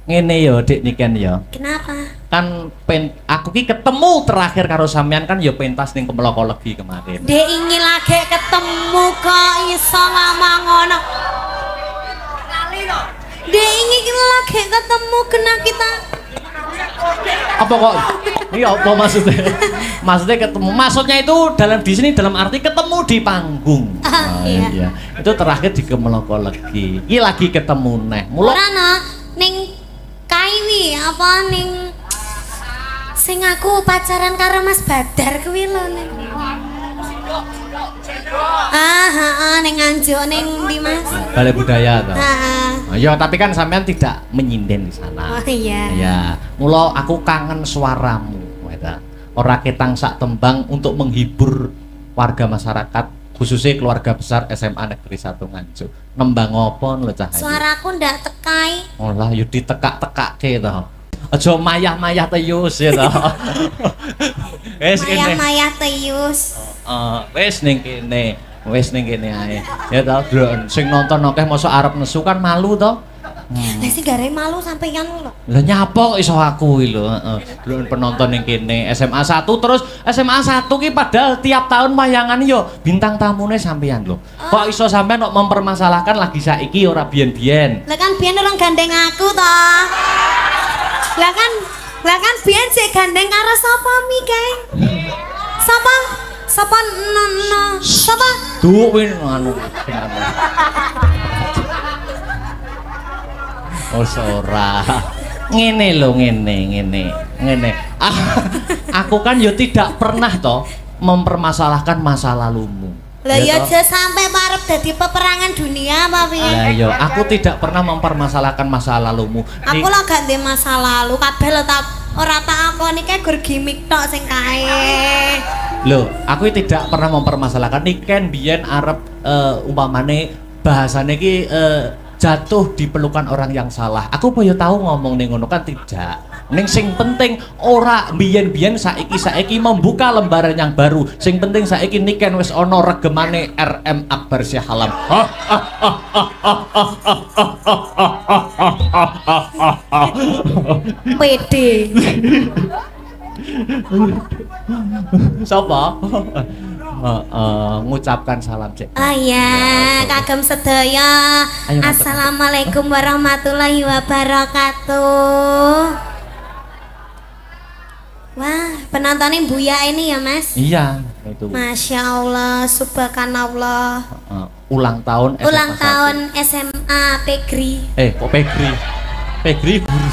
Ngene yo Dik Niken yo. Kenapa? Kan aku ki ketemu terakhir karo sampean kan yo pentas ning Kemeloko Legi kemarin. Dek ingin lagi ketemu kok iso ngomong ngono. Dek ingin lagi ketemu kena kita. Apa kok? Iya apa maksudnya? Maksudnya ketemu. Maksudnya itu dalam di sini dalam arti ketemu di panggung. Iya. Itu terakhir di Kemeloko Legi. Iki lagi ketemu neh. Ora no ning Kaiwi apa ning sing aku pacaran karo Mas Badar kuwi lho ning. Ning Nganjuk ning ndi Mas? Balai Budaya toh. Heeh. Ya tapi kan sampean tidak menyinden di sana. Oh iya. Ya, mula aku kangen suaramu, weta. Ora ketang sak tembang untuk menghibur warga masyarakat, khususnya keluarga besar SMA Negeri 1 Nganjuk. Nembang apa lho cah? Suaraku ndak tekai. Olah yo ditekak-tekake to. Aja mayah-mayah teyus ya to. Wis kene. Mayah teyus. Wis ning kene. Wis ning kene ae. Ya to, Dron. Sing nonton akeh mosok arep nesu kan malu to. Lah sing gare malu sampeyan lho. Lah nyapa kok iso aku iki lho, heeh. Dron penonton ning kene SMA 1 terus SMA 1 ki padahal tiap tahun wayangan yo bintang tamune sampeyan lho. Kok iso sampeyan kok mempermasalahkan lagi saiki ora biyen-biyen. Lah kan biyen orang gandeng aku to. Lah kan biyen sik gandeng karo sapa mi, Kang? Sapa? Sapa no? Sapa? Duh win anu. Oh ora. Ngene lho ngene. Aku kan yo tidak pernah toh mempermasalahkan masa lalumu. Lah ya aja sampai parep dadi peperangan dunia apa piye? Lah yo aku tidak pernah mempermasalahkan masa lalumu. Aku lah gak ndek masa lalu kabeh lho tak ora tak akoni kae gur gimmick tok sing kae. Loh, aku tidak pernah mempermasalahkan Niken biyen arep umpamane bahasane iki jatuh di pelukan orang yang salah. Aku boyo tahu ngomong ning ngono kan tidak. Ning sing penting ora biyen-biyen saiki membuka lembaran yang baru. Sing penting saiki Niken wis ana regemane RM Akbar Syahalam. Pede. Sapa? Ngucapkan salam cek. Iya, kagem sedaya. Ayo, Assalamualaikum warahmatullahi wabarakatuh. Wah, penontonnya Buya ini ya Mas? Iya, itu. Masya Allah, subhanallah. Ulang tahun SMA Ulang 1. tahun SMA Pegri. Kok Pegri? Pegri guru.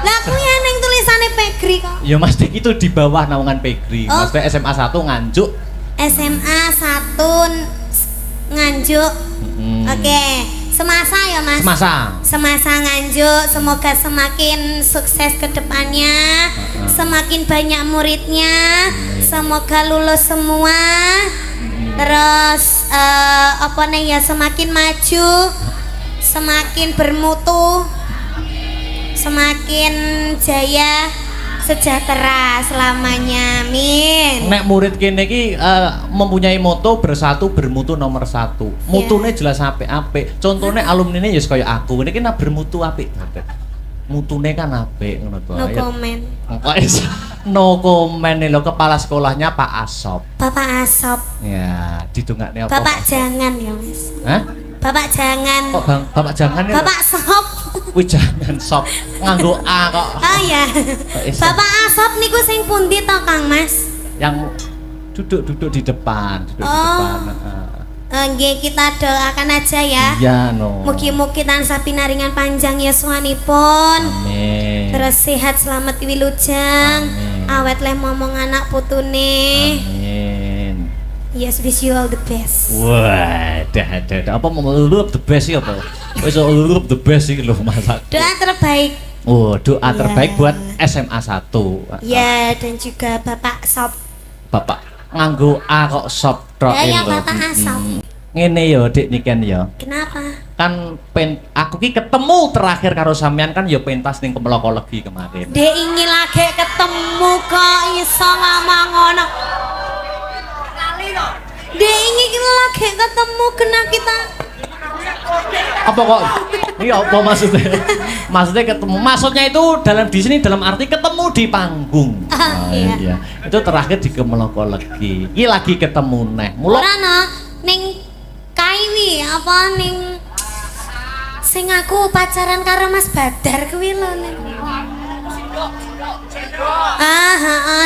Lah aku ya neng tulisannya Pegri kok. Ya Mas Dik itu di bawah naungan Pegri. Oh. Maksudnya SMA 1 Nganjuk. SMA 1 Nganjuk. Oke, semasa ya Mas? Semasa Nganjuk, semoga semakin sukses ke depannya, semakin banyak muridnya, semoga lulus semua. Terus apa nih ya, semakin maju, semakin bermutu, semakin jaya, sejahtera selamanya, amin. Nek murid kene iki mempunyai moto bersatu bermutu nomor 1. Mutune jelas apik-apik. Contone alumnine ya kaya aku. Niki nak bermutu apik banget. Mutune kan apik ngono to. No comment. No comment lho, kepala sekolahnya Pak Asop. Bapak Asop. Ya, didongakne apa? Bapak jangan ya, Mas. Hah? Bapak jangan. Kok Bang, Bapak jangan ya? Bapak Sop. Wih jangan sop nganggo A kok. Oh ya. Bapak Asop niku sing pundi to Kang Mas? Yang duduk di depan, di depan. Nggih, kita doakan aja ya. Iya no. Mugi-mugi tansah pinaringan panjang yuswanipun. Amin. Terus sehat selamat wilujeng. Amin. Awet leh momong anak putune. Amin. Yes, wish you all the best. Wah, dah. Apa mau lulup the best sih apa? Wis lulup the best sih loh masak. Doa terbaik. Oh, doa terbaik Ya. buat SMA 1. Ya, dan juga Bapak Sop. Bapak nganggo A kok sop tok Ya, lho. Bapak Asop. Ngene yo Dik Niken yo. Kenapa? Kan aku ki ketemu terakhir karo sampean kan yo pentas ning Kemeloko Legi kemarin. Dek ingin lagi ketemu kok iso ngomong ngono. Dek ingin lagi ketemu kena kita. Apa kok? Iya apa maksudnya? Maksudnya ketemu. Maksudnya itu dalam di sini dalam arti ketemu di panggung. Iya. Itu terakhir di Kemeloko lagi. Iki lagi ketemu neh. Mula Ora no, ning Kaiwi apa ning sing aku pacaran karo Mas Badar kuwi lho ning.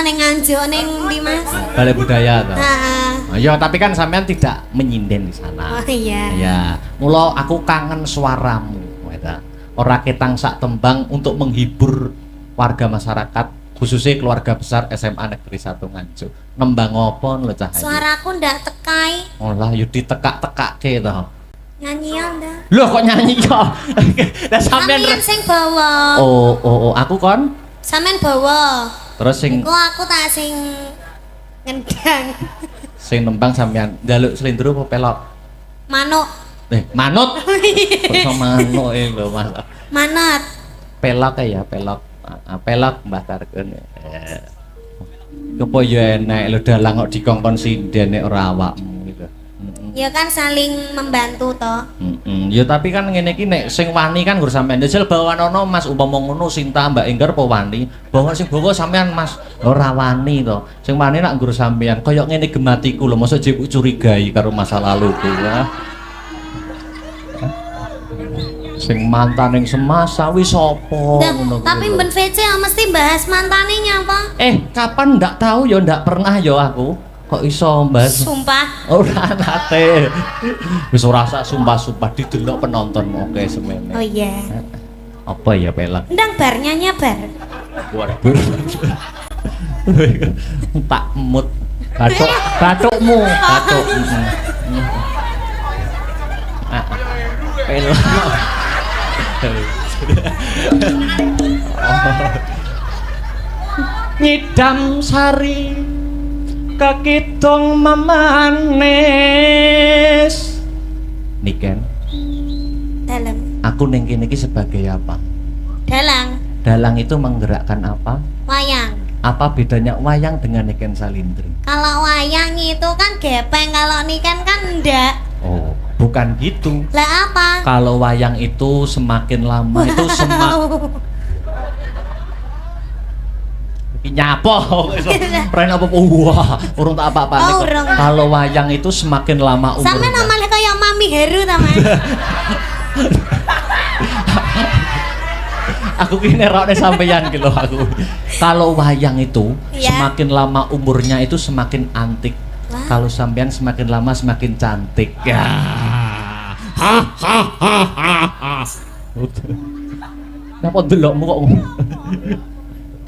Ning Nganjuk ning ndi Mas? Balai Budaya toh. Heeh. Ya tapi kan sampean tidak menyinden di sana. Oh iya. Ya, mula aku kangen suaramu. Weda. Ora ketang sak tembang untuk menghibur warga masyarakat khususnya keluarga besar SMA Negeri 1 Nganjuk. Nembang apa lho Cah? Suaraku ndak tekai. Olah yo ditekak-tekake to. Nyanyi ndak? Loh kok nyanyi kok? Lah sampean Sampeyan sing bawa. Oh, aku kon. Sampeyan bawa. Terus sing Iku aku tak sing ngendang. sing nembang sampean njaluk slendro apa pelok? Manuk. Manut. Kok manuk lho Mas. Manut. Pelok ya, pelok. Pelok Mbah Targun. Kepo yo enek lho dalang kok dikongkon sinden nek ora awakmu gitu. Ya kan saling membantu toh. Ya tapi kan ngene iki nek sing wani kan nggur sampean njel bawanono Mas umpama ngono Sinta Mbak Enggar apa wani? Bawa sing bawa sampean Mas ora wani to. Sing wani nak nggur sampean kaya ngene gematiku lho, mosok jebuk curigai karo masa laluku ya. Sing mantan yang semasa wis sapa ngono. Tapi Ben VC mesti bahas mantane nyapa? Kapan ndak tahu ya ndak pernah ya aku. Kok iso mbahas? Sumpah. Ora nate. Wis ora sak sumpah-sumpah didelok penonton oke semene. Oh iya. Apa ya pelak? Ndang bar nyanyi bar. Waduh. Tak emut. Batukmu, batuk. Pelak. Nyidam sari kakidong mamanis Niken Dalang. aku ning kene iki sebagai apa? Dalang. Dalang itu menggerakkan apa? Wayang. Apa bedanya wayang dengan Niken Salindri? Kalau wayang itu kan gepeng, kalau niken kan enggak. Oh, bukan gitu. Lah apa? Kalau wayang itu semakin lama itu nyapo pren apa wah urung tak apa-apa Oh, urung. kalau wayang itu semakin lama umurnya Sampe namanya kayak Mami Heru ta Mas. aku kini nerokne sampeyan ki lho aku kalau wayang itu Iya. semakin lama umurnya itu semakin antik. Wah. Kalau sampean semakin lama semakin cantik ya. Napa delokmu kok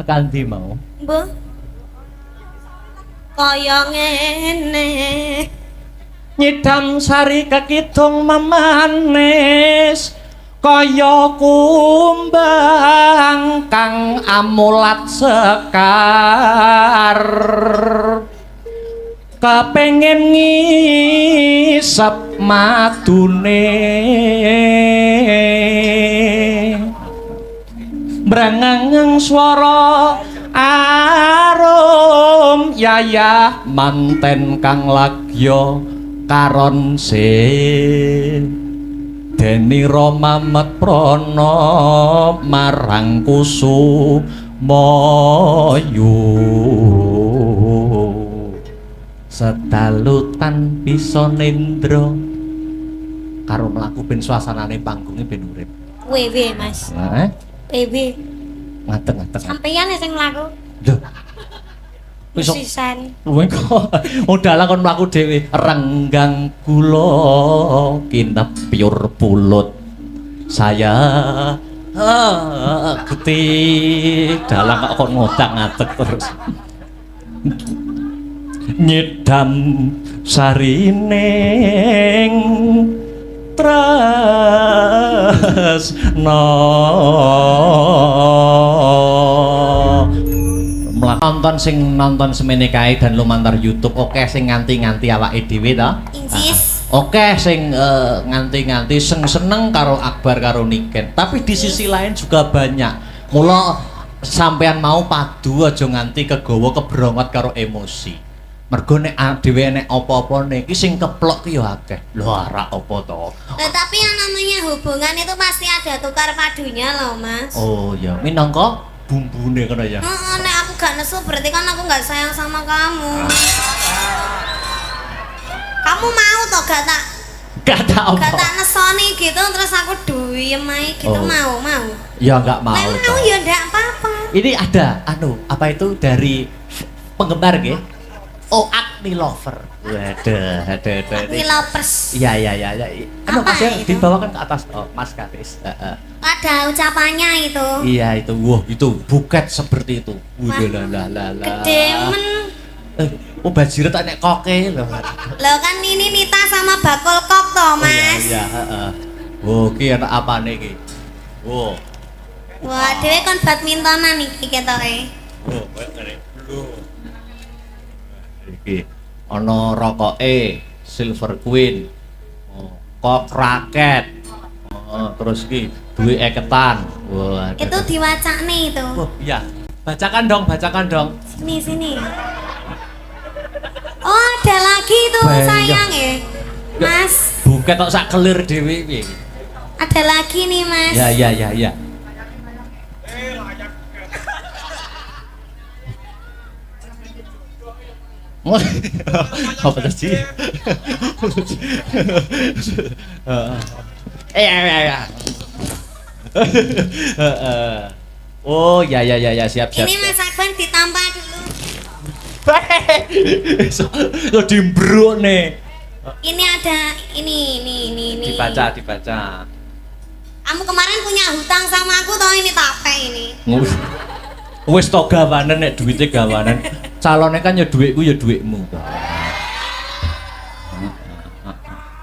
tekan ndi mau? Bu. Kaya ngene. Nyidam sari kakidong mamanis kaya kumbang kang amulat sekar kepengin ngisep madune brangangang swara arum yayah manten kang lagya karon deni Mamet Prana marang Kusumayu sedalutan bisa nendra karo mlaku ben suasanane panggungnya ben urip. WW Mas. WW. Ngateng-ngateng. Sampeyan sing mlaku. Lho. Wis Sisan. kok modal kon mlaku dhewe renggang kula kinepyur pulut saya ketik dalang kok ngotak-ngatek terus nyidam sarining tresno nonton sing nonton semene kae dan lumantar YouTube oke sing nganti-nganti awake dhewe to. Insis. Oke sing nganti-nganti seneng karo Akbar karo Niken. Tapi di sisi lain juga banyak. Mula sampean mau padu aja nganti kegawa kebrongot karo emosi. Mergo nek dhewe nek apa-apane iki sing keplok ki ya akeh. Lho ora apa to. Tapi yang namanya hubungan itu pasti ada tukar padunya loh, Mas. Oh ya, minangka bumbune kono ya. Heeh, nek aku gak nesu berarti kan aku gak sayang sama kamu. Kamu mau toh gak tak nesoni gitu terus aku duyem ae gitu mau. Ya enggak mau. Nek mau ya ndak apa-apa. Ini ada apa itu dari penggemar nggih? Oh, Agni Lover. Waduh, ada. Agni Lovers. Iya. Apa Mas itu? dibawakan ke atas. Oh, Mas Katis. Ada ucapannya itu. Iya itu. Wah, itu buket seperti itu. Lah. Gede men. Bajirat tak nek koke lho. Loh kan ini Nita sama bakul kok toh, Mas. Iya, heeh. Oh, ki enak apane iki? Oh. Wah, dhewe kon badmintonan iki ketoke. Oh, kene. Iki ana rokoke Silver Queen. Oh, kok raket. Oh, terus iki duwe eketan. Wah. Itu diwacane itu. Oh, iya. Bacakan dong. Sini. Oh, ada lagi tuh Banyak. sayang ya. Mas, Buket tok sak kelir dhewe iki. ada lagi nih, Mas. Ya. Apa tadi? Ya. Oh, ya, siap. Ini Mas Akban ditampar dulu. Lo dimbruk nih. Ini ada ini. Dibaca. Kamu kemarin punya hutang sama aku toh ini tape ini. Wis to gawanen nek duwite gawanen. Calone kan ya dhuwitku ya dhuwitmu.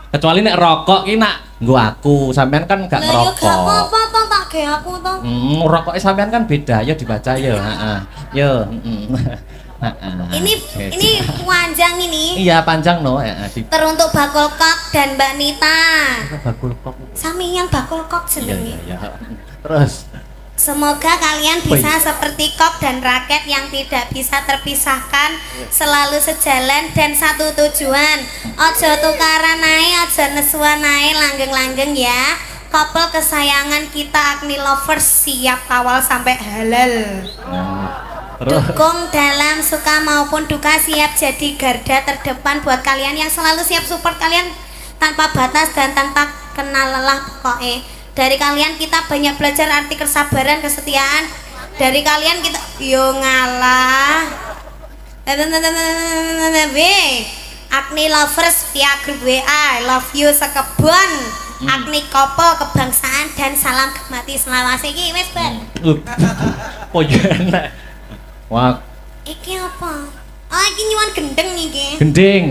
Kecuali nek rokok ki nak nggo aku, sampean kan gak Lah yo ngerokok. gak apa-apa toh tak ge aku toh. Rokoknya sampean kan beda, ya dibaca ya, heeh. Yo, Ini panjang ini. Iya, panjang no, Teruntuk Bakul Kok dan Mbak Nita. bakul kok. Samian Bakul Kok jenenge. Iya. Terus Semoga kalian bisa seperti Kok dan Raket yang tidak bisa terpisahkan, selalu sejalan dan satu tujuan. Ojo tukaran ae, ojo nesuan ae, langgeng-langgeng ya. Couple kesayangan kita Agni Lovers siap kawal sampai halal. terus Dukung dalam suka maupun duka, siap jadi garda terdepan buat kalian yang selalu siap support kalian tanpa batas dan tanpa kenal lelah pokoknya. Dari kalian kita banyak belajar arti kesabaran, kesetiaan. Dari kalian kita yo ngalah. Agni Lovers via grup WA, love you sekebon. Agni Couple kebangsaan dan salam mati selawase iki wis, Ban. oh ya enak. Wah, Iki apa? Oh, iki nyuwun gendeng iki. gending.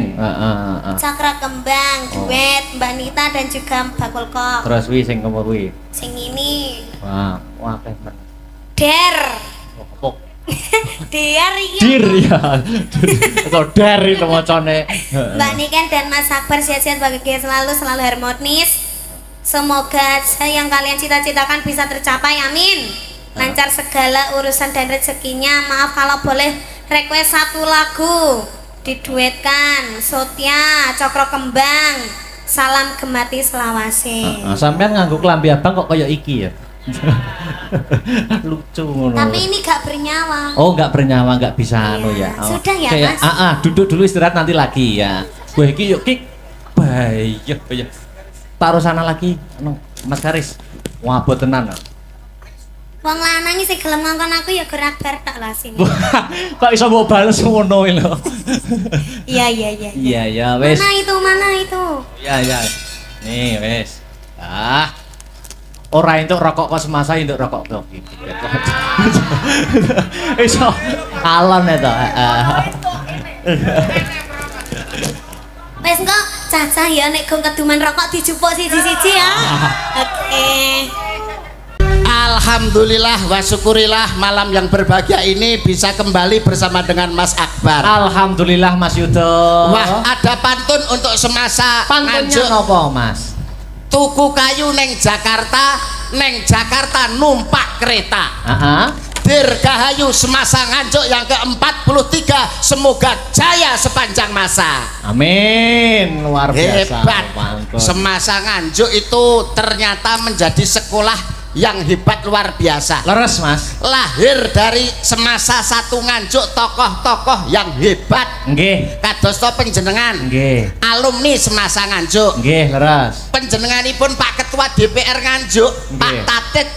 Cakra kembang, duet Mbak Nita dan juga Bakul Kok. Terus wi sing kemur wi. Sing ini Wah, men. Der. Apa? Der iki. Dir ya. Atau der itu macane. Mbak Niken dan Mas Akbar sehat-sehat bahagia selalu harmonis. Semoga yang kalian cita-citakan bisa tercapai, amin. Lancar segala urusan dan rezekinya. Maaf kalau boleh request satu lagu diduetkan. Sotia, Cokro Kembang, salam gemati selawase. Sampean nganggo klambi abang kok kaya iki ya. Lucu ngono. Tapi ini gak bernyawa. Oh, enggak bernyawa, enggak bisa Iya. anu ya. Oh. Sudah ya, Kayak, Mas? duduk dulu istirahat nanti lagi ya. Wah, iki yuk ki. Bayah. Taruh sana lagi, anu, Mas Karis. Wah, buat tenan. Wong lanang sing gelem ngongkon aku ya gerak bar tak lah sini. Kok iso mbok bales ngono lho. Iya. Iya ya, wes. Mana itu? Iya. Nih, wes. Ora entuk rokok kok semasa entuk rokok kok iki. Iso alon itu. Wes engko cacah ya nek gong keduman rokok dijupuk siji-siji ya. Oke. Alhamdulillah wa syukurillah malam yang berbahagia ini bisa kembali bersama dengan Mas Akbar. Alhamdulillah Mas Yudo. Wah, ada pantun untuk semasa pantunnya Nganjuk. nopo Mas? Tuku kayu neng Jakarta numpak kereta. Dirgahayu semasa nganjuk yang ke-43 semoga jaya sepanjang masa. Amin. Luar biasa. Hebat. Mantap. Semasa nganjuk itu ternyata menjadi sekolah yang hebat luar biasa. Leres, Mas. Lahir dari semasa satu nganjuk tokoh-tokoh yang hebat. Nggih. Kadosta panjenengan Nggih. alumni semasa nganjuk. Nggih, leres. Panjenenganipun Pak Ketua DPR nganjuk, Pak Nggih. Tatit.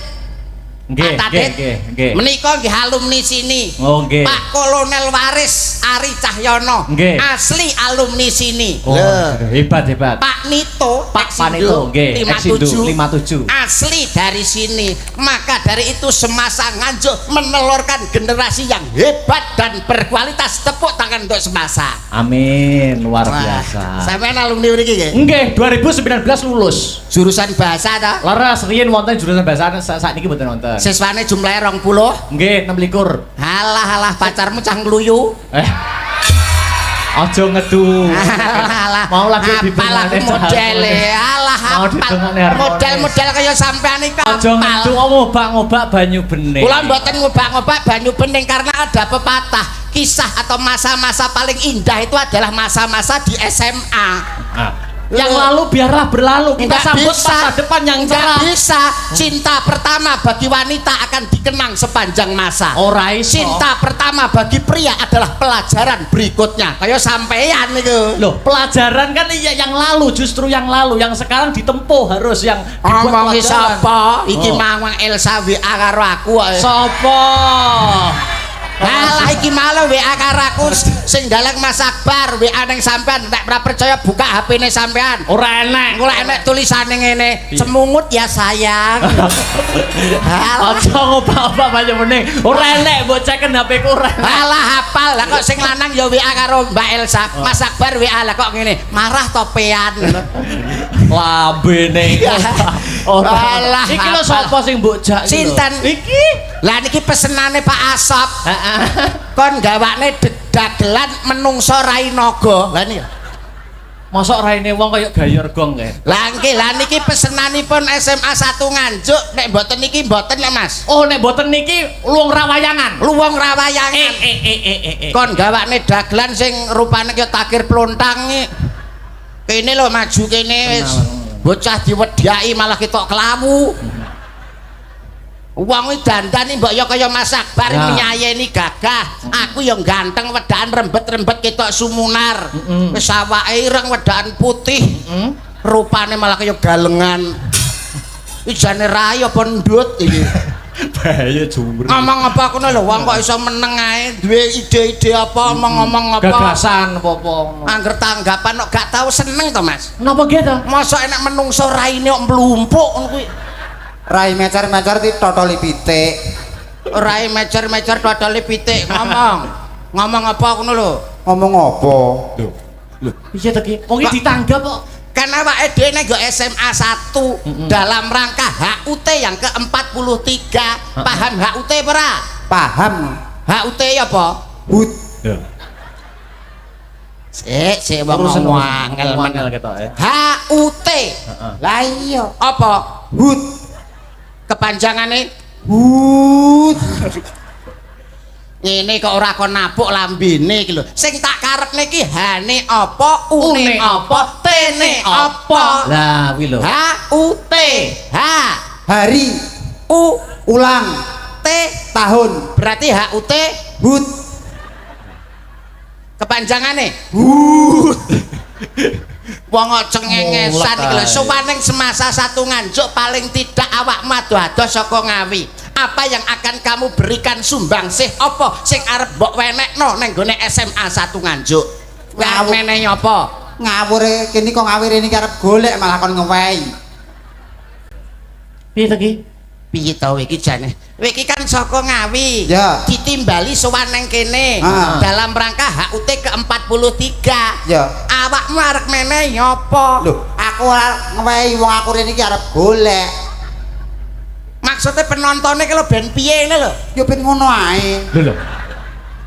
Nggih, Pak nggih, Tatit nggih, nggih. menika nggih alumni sini. Oh, nggih. Pak Kolonel Waris Ari Cahyono Nggih. asli alumni sini. Oh, Lho. hebat, hebat. Pak Nito, Pak Panito, nggih, Eksindo 57. asli dari sini. Maka dari itu semasa nganjuk menelurkan generasi yang hebat dan berkualitas. Tepuk tangan untuk semasa. Amin, luar biasa. Sampeyan alumni mriki nggih? Nggih, 2019 lulus. Jurusan bahasa ta? Leres, riyen wonten jurusan bahasa saat ini mboten wonten. Siswane jumlahnya 20. Nggih, 26. Halah pacarmu cang ngluyu. Aja ngedu. Alah, Mau lagi apal didongane aku modele. Alah, Mau apal. didongane harmonis. Model-model kaya sampean iki Aja ngedu ngobak-ngobak banyu bening. Kula mboten ngobak-ngobak banyu bening karena ada pepatah, kisah atau masa-masa paling indah itu adalah masa-masa di SMA. Yang lalu biarlah berlalu, kita Nggak sambut bisa. masa depan yang Nggak cerah. bisa. Cinta pertama bagi wanita akan dikenang sepanjang masa. Ora iso. Cinta pertama bagi pria adalah pelajaran berikutnya. Kayak sampeyan niku. Loh, pelajaran kan iya yang lalu, justru yang lalu, yang sekarang ditempuh harus yang dibuat Ngomongi pelajaran. sapa? Iki Oh. mawang Elsa WA karo aku. Sopo? Alah iki malah WA karo aku sing dalek Mas Akbar WA ning sampean nek ora percaya buka HP-ne sampean. Ora enek. Ora enek tulisane ngene, cemungut ya sayang. Alah, Aja ngobak-ngobak banyu bening. Ora enek mbok ceken HP ku ora enek. alah hafal lah kok sing lanang ya WA karo Mbak Elsa. Mas Akbar WA lah kok ngene, marah topean. Lambene. Ora. Alah, Iki lho hafal. sapa sing mbok jak iki lho? Sinten? Iki. Lah niki pesenane Pak Asop. Heeh. Kon gawane dagelan menungso rai naga. Lah niki. Mosok raine wong kaya gayor gong kae. Lah niki pesenanipun SMA 1 Nganjuk nek mboten niki mboten ya Mas. Oh, nek boten niki luwung rawayangan. Luwung rawayangan. Kon gawane dagelan sing rupane kaya takir plontang iki. Kene lho maju kene wis bocah diwedhaki malah ketok kelawu. Wong iki dandani mbok ya kaya Mas Akbar Ya. nyayeni gagah. Aku yang ganteng wedakan rembet-rembet ketok sumunar. Wis awake ireng wedakan putih. Rupane malah kaya galengan. Iki jane rai apa ndut iki. Bahaya jumur. Ngomong apa kono lho wong kok iso meneng ae duwe ide-ide apa ngomong-ngomong apa. Gagasan apa-apa. Angger tanggapan kok gak tau seneng to Mas. Napa gitu? Mosok enek menungso raine kok mlumpuk ngono kuwi. Rai mecer-mecer di totoli pitik. Rai mecer-mecer dodole pitik ngomong apa ngono lho. Ngomong apa? Iya to ki. Wong iki ditanggap kok. Kan awake dhewe nek SMA 1 dalam rangka HUT yang ke-43. Paham HUT ora? Paham. HUT apa? Hut. Sik wong Urusan angel angel ketok ya. HUT. Lah iya. Apa? Hut. Kepanjangane Hut. ngene kok ora kon napuk lambene iki lho. Sing tak karepne iki hane apa, une apa, tene apa. Lah kuwi lho. HUT. H Hari. U Ulang. T Tahun. berarti HUT Hut. kepanjangane. Wong cengengesan iki lho, suwaning semasa 1 Nganjuk paling tidak awak ado-ado saka Ngawi. Apa yang akan kamu berikan sumbangsih apa sing arep mbok wenekno ning gone SMA 1 Nganjuk? Ngawur. Menehi apa? Ngawur kene kok ngawur ini arep golek malah kon ngewehi. Piye to ki? Piye to iki jane? Kowe iki kan saka Ngawi. Ya. Ditimbali sowan ning kene Ah. dalam rangka HUT ke-43. Ya. Awakmu arep menehi apa? Loh, aku ora ngewehi wong aku rene iki arep golek. Maksudnya penontonnya kalau ben piye ini lho. Yo ben ngono ae. Lho.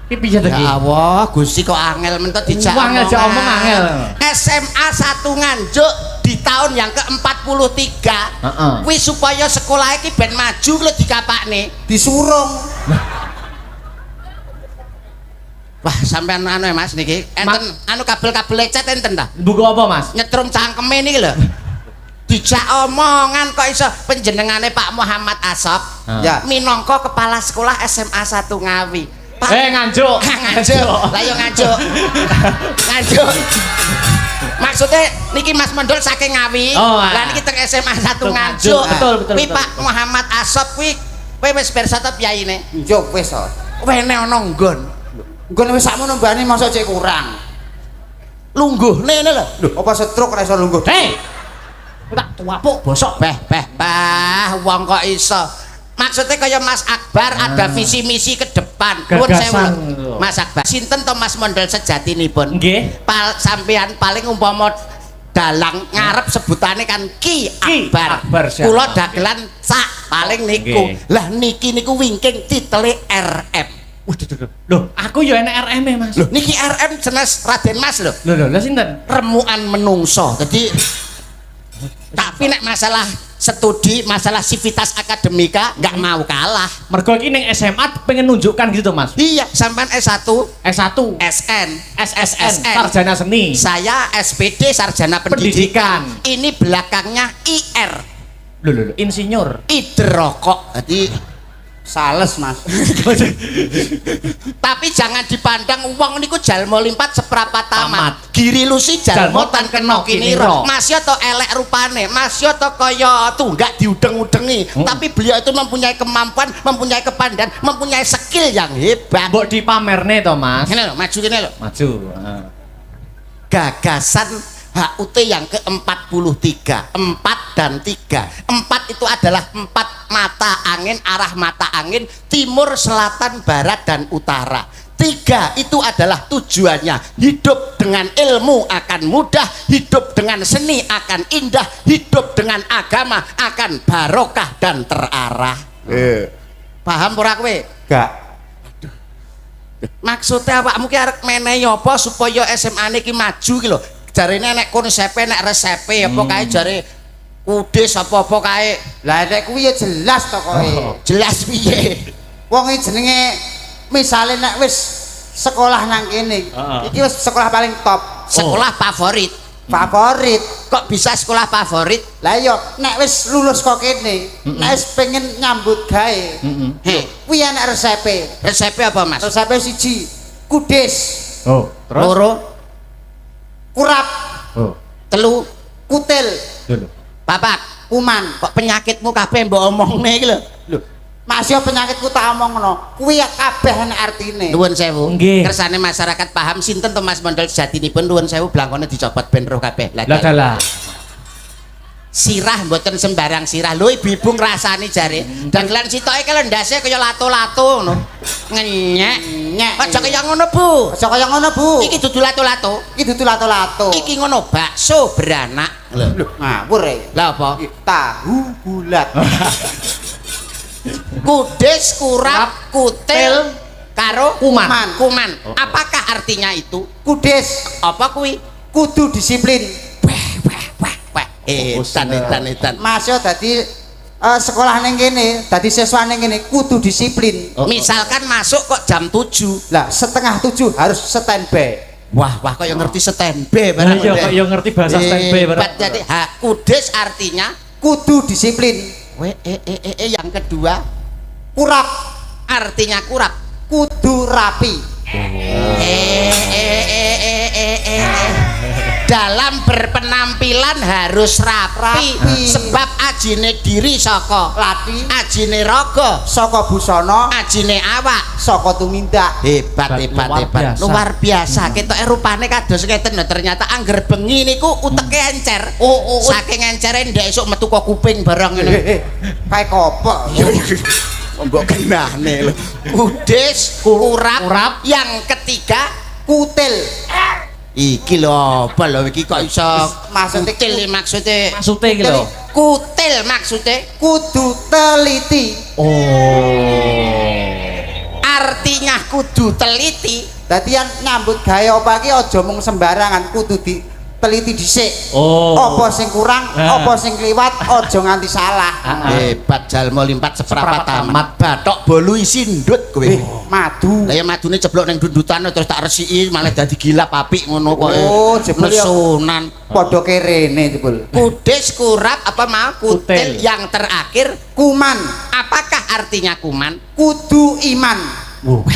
Ki piye to ki? Ya Allah, Gusti kok angel mentok dijak Angel, jak omong angel. SMA 1 Nganjuk di tahun yang ke-43. Heeh. Kuwi supaya sekolah iki ben maju lho dikapakne. Disurung. Wah, sampean anu ya Mas niki. Enten anu kabel-kabel lecet enten ta? Buku apa, Mas? Nyetrum cangkeme niki lho. Dijak omongan kok iso penjenengane Pak Muhammad Asop. Ya. Minangka kepala sekolah SMA 1 Ngawi. Pak Nganjuk. nganjuk. Lah yo nganjuk. Nganjuk. Maksudnya niki Mas Mendol saking Ngawi. Lah niki teng SMA 1 nganjuk. Betul. Kuwi Pak Muhammad Asop kuwi kowe wis pirsa ta piyayine? Njuk wis to. Wene ana nggon. Nggon wis sakmono mbane mosok cek kurang. Lungguhne ngene lho. Lho, apa stroke ora iso lungguh? Tak tuapuk bosok. Wong kok iso. Maksudnya kaya Mas Akbar ada visi misi ke depan. Nuwun sewu Gagasan lho. lho. Mas Akbar. Sinten to Mas Mondol sejatinipun? Nggih. Sampean paling umpama dalang ngarep sebutane kan Ki Akbar. Akbar siapa? Kula dagelan sak paling niku. Nggih. Lah niki niku wingking titele RM. Loh, aku yo enek RM-e, Mas. Loh niki RM jenis Raden Mas lho. Loh, sinten? Remukan menungso. Jadi tapi nek masalah studi, masalah sivitas akademika nggak mau kalah. Mergo iki ning SMA pengen nunjukkan gitu, Mas. Iya, sampean S1, S1, SN, SSN, sarjana seni. Saya SPD sarjana pendidikan. Ini belakangnya IR. Loh, insinyur. Idrokok. Dadi sales, Mas. Tapi jangan dipandang wong niku jalma limpat seprapat tamat. Tamat. Giri lusi jalma tan kena kinira. kinira. Masya to elek rupane, masya to kaya tunggak diudeng-udengi. Tapi beliau itu mempunyai kemampuan, mempunyai kepandaian, mempunyai skill yang hebat. Mbok dipamerne to, Mas. Ngene lho, maju kene lho. Maju. Gagasan HUT yang ke-43, 4 dan 3. 4 itu adalah 4 mata angin, arah mata angin timur, selatan, barat, dan utara. 3 itu adalah tujuannya hidup dengan ilmu akan mudah, hidup dengan seni akan indah, hidup dengan agama akan barokah dan terarah. Paham ora kowe? Gak. Maksudnya awakmu ki arep menehi apa supaya SMA niki maju ki lho. Jarine nek konsepe nek resepe apa kae jare kudis apa-apa kae. Lah nek kuwi ya jelas to kowe. Jelas piye? Wong iki jenenge misale nek wis sekolah nang kene, iki wis sekolah paling top, Sekolah favorit. favorit. Kok bisa sekolah favorit? Lah iya, nek wis lulus kok kene, nek wis pengen nyambut gawe, kuwi enek resepe. Resepe apa, Mas? Resepe siji, kudis, Oh, terus? Loro, kurap, Oh. telu, kutil, Loh. papat. kuman. Kok penyakitmu kabeh mbok omongne iki lho. Masih penyakitku tak omongno, kuwi ya kabeh enek artine. Nuwun sewu. Nggih. Kersane masyarakat paham sinten to Mas Mondol sejatinipun nuwun sewu blangkone dicopot ben roh kabeh. Lah Lah. sirah mboten sembarang sirah lho ibu-ibu ngrasani jare dagelan sitoke kaya ndase kaya lato-lato ngono ngenyek Nyek. aja kaya ngono Bu, Aja kaya ngono, Bu. iki dudu lato-lato, Iki dudu lato-lato. iki ngono bakso beranak lho. Ngawur e. Lah apa? Tahu bulat. Kudis, kurap, kutil karo Kuman. kuman. Apakah artinya itu? Kudis Apa kuwi? kudu disiplin. Wah, edan. Masih dadi sekolah ning kene, dadi siswa ning kene kudu disiplin. Misalkan masuk kok jam 7. Lah, setengah 7 harus standby. Wah, kok yang ngerti standby Lah barang. iya kok yo ngerti bahasa standby bareng. Hebat, jadi kudis artinya Kudu disiplin. yang kedua Kurap artinya kurap. kudu rapi. Dalam berpenampilan harus rapi, Rapi. sebab ajine diri saka Lati ajine raga, saka busana, ajine awak. saka tumindak. Hebat. Luar biasa. Luar biasa. Ketoke rupane kados ngeten lho, ternyata angger bengi niku uteke encer. Saking encere ndek esuk metu kok kuping barang ngene. Kayak kopok. Mbok kenane lho. Kudis, kurap, yang ketiga Kutil. iki lho apa lho iki kok iso Maksudnya kutil maksudnya Maksudnya iki lho. kutil maksudnya Kudu teliti. Oh. artinya kudu teliti. Dadi yang nyambut gawe apa iki aja mung sembarangan, kudu teliti dhisik. Oh. Apa sing kurang, apa sing kliwat, aja nganti salah. Hebat jalma limpat seprapat Seprapat amat. Bathok bolu isi ndut kowe. Madu. Lah ya madune ceblok ning dundutan terus tak resiki malah dadi gilap apik ngono kok. Oh, jebul ya. Nesunan. Padha kerene jebul. Kudis kurap apa mau kutil Kutil. yang terakhir Kuman, apakah artinya kuman? kudu iman. Wow.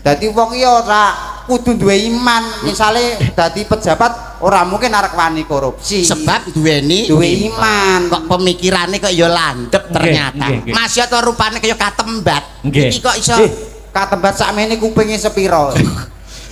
Dadi wong iki ora kudu duwe iman. Misale dadi pejabat ora mungkin arek wani korupsi. Sebab duweni duwe iman. kok pemikirannya kok ya landep ternyata. nggih, nggih. Masih atau rupane kaya katembat. Nggih. Iki kok iso Katembat sakmene kupinge sepiro.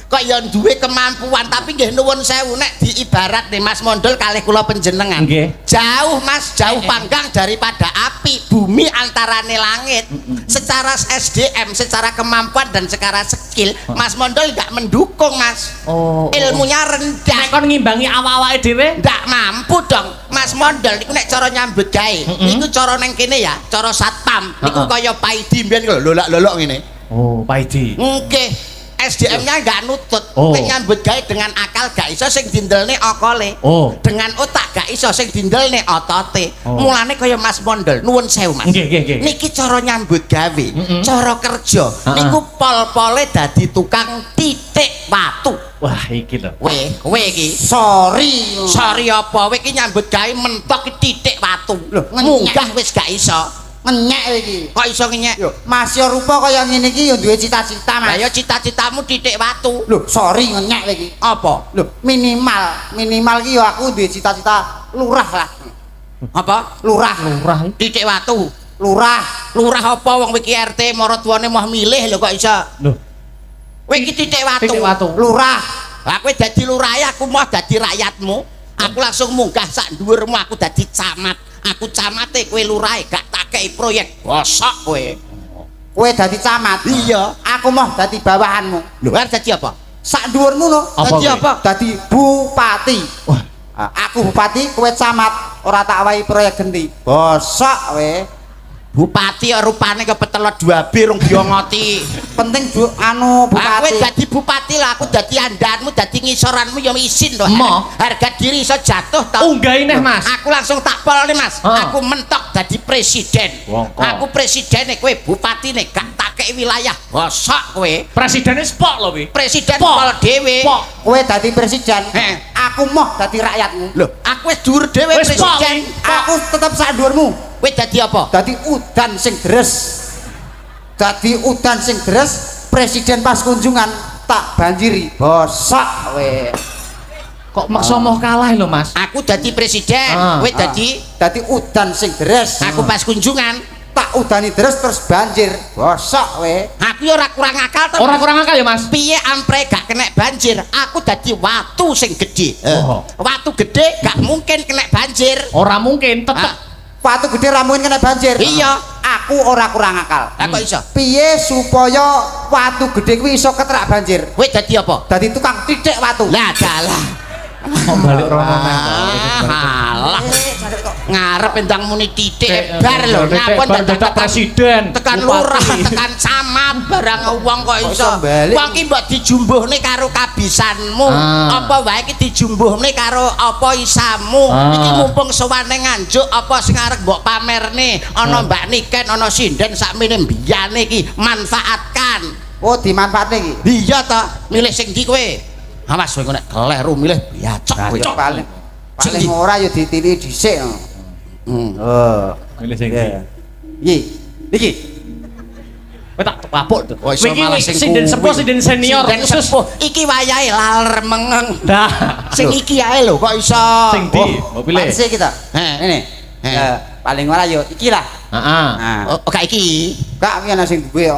kok ya duwe kemampuan tapi nggih nuwun sewu nek diibarat nih Mas Mondol kalih kula panjenengan. Nggih. Jauh Mas, jauh panggang daripada api, bumi antarane langit. Secara SDM, secara kemampuan dan secara skill, Mas Mondol nggak mendukung Mas. Oh. Ilmunya Nek rendah. kon ngimbangi awak-awake dhewe? Ndak mampu dong Mas Mondol niku nek cara nyambut gawe niku cara neng kene ya cara satpam niku kaya paidi mbiyen lho lolak-lolok ngene Oh, Paidi. nggih SDM-nya nggak nutut Oh. nek nyambut gawe dengan akal gak iso sing dindelne okole Oh. dengan otak gak iso sing dindelne otote Oh. mulane kaya Mas Mondol nuwun sewu Mas Nggih, nggih, nggih. niki cara nyambut gawe cara kerja niku pol-pole dadi tukang titik watu Wah, iki lho. kowe iki Sorry. Sorry apa kowe iki nyambut gawe mentok iki titik watu. Loh, Munggah wis gak iso. Ngenyek iki. Kok iso ngenyek? Yo, masih rupa kaya ngene iki yo duwe cita-cita, Lah Mas. ya cita-citamu titik watu. Lho, sorry ngenyek iki. Apa? Lho, minimal ki yo aku duwe cita-cita lurah lah. Apa? Lurah. Lurah. Titik watu. Lurah. Lurah apa wong iki RT maratuwane mau milih lho kok iso. Loh, Kowe iki titik watu. titik watu. Lurah. Lah kowe dadi lurah aku mau dadi rakyatmu. Aku langsung munggah sak dhuwurmu aku dadi camat. Aku camate kowe lurahe gak tak kei proyek. Bosok kowe. Kowe dadi camat. Iya. Aku mau dadi bawahanmu. Lho, arep dadi apa? Sak dhuwurmu no. Apa Dadi kowe? apa? Dadi bupati. Wah, Aku bupati, kowe camat. Ora tak wahi proyek genti. Bosok kowe. Bupati ya rupane kepetelot 2B rong diongoti. Penting Aku bupati. dadi bupati lah, aku dadi andanmu, dadi ngisoranmu ya isin to. Mo. Harga diri iso jatuh to. Unggahi neh, Mas. Aku langsung tak pol nih Mas. Heeh. Aku mentok dadi presiden. Wongko. Aku presidene kowe bupatine gak tak kei wilayah. Bosok kowe. Presidennya spok lho, wi. Presiden Pok. pol dhewe. Pok. Kowe dadi presiden. Heh. Aku mau dadi rakyatmu. Loh, aku wis dhuwur dhewe Wis presiden. Aku tetep sak dhuwurmu. Kowe dadi apa? Dadi udan sing deres. Dadi udan sing deres, presiden pas kunjungan tak banjiri. Bosok kowe. Kok maksa mau kalah lho, Mas? Aku dadi presiden, Ah, kowe dadi Dadi udan sing deres. aku pas kunjungan. Tak udani deres terus banjir. Bosok kowe. Aku ya ora kurang akal to. Orang kurang akal ya, Mas? Piye ampre gak kena banjir? Aku dadi watu sing gede. Oh. Watu gede gak mungkin kena banjir. Orang mungkin tetep. Watu gede ra mungkin kena banjir. Iya. Aku ora kurang akal. Lah kok iso? Piye supaya watu gede kuwi iso keterak banjir? Kowe dadi apa? Dadi tukang titik watu. Lah dalah. Kok balik rono neh. Alah. Ngarep endang muni titik bar lho. Nyapun dadak presiden. tekan Bupati. lurah, tekan camat, barang wong kok iso. iso balik? Wong ki mbok dijumbuhne karo kabisanmu. Ah. Apa wae ki dijumbuhne karo apa isamu. Ah. Iki mumpung sowane nganjuk apa sing arep mbok pamerne. Ana Mbak Niken, ana sinden sakmene mbiyane iki manfaatkan. Oh, dimanfaatne iki. Iya ta, milih sing ndi kowe? Awas kowe nek kleru milih biacok kowe. Ya, paling Sing paling ndi? ora ya ditili dhisik. Oh. Milih sing Iya. ndi? Iki. Kowe tak kapuk tuh. Oh, iso Iki malah sing sinden sepuh, kuwi. sinden senior Sinden khusus. sepuh. Iki wayahe laler mengeng. Dah. Sing iki ae lho kok iso. Sing ndi? Mau pilih. Panse kita. Heh. Ini. Heh. Paling ora ya iki lah. Heeh. Nah, Oh, gak iki. gak ki ana sing duwe.